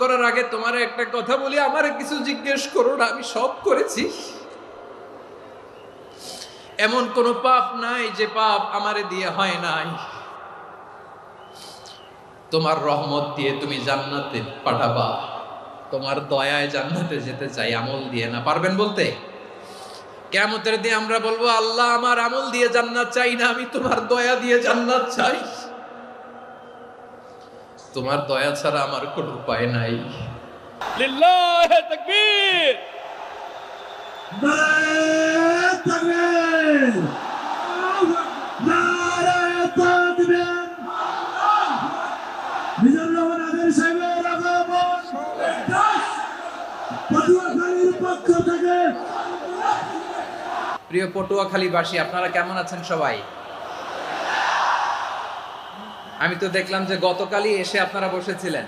করার আগে তোমার একটা কথা বলি, আমারে কিছু জিজ্ঞেস করো না, আমি সব করেছি। এমন কোন পাপ নাই যে পাপ আমারে দিয়ে হয় নাই। তোমার রহমত দিয়ে তুমি জান্নাতে পাঠাবা, তোমার দয়ায় জান্নাতে যেতে চাই, আমল দিয়ে না। পারবেন বলতে? কিয়ামতের দিন আমরা বলবো, আল্লাহ আমার আমল দিয়ে জান্নাত চাই না, আমি তোমার দয়া দিয়ে জান্নাত চাই। তোমার দয়া ছাড়া আমার কোনো উপায় নাই। লিল্লাহি তাকবীর। নারায়ে তাকবীর, নারায়ে তাকবীর। মিজানুর রহমান আদের সাহেবের আগমন পটুয়াখালীর পক্ষ থেকে। প্রিয় পটুয়াখালীবাসী, আপনারা কেমন আছেন সবাই? আমি তো দেখলাম যে গতকালই এসে আপনারা বসেছিলেন।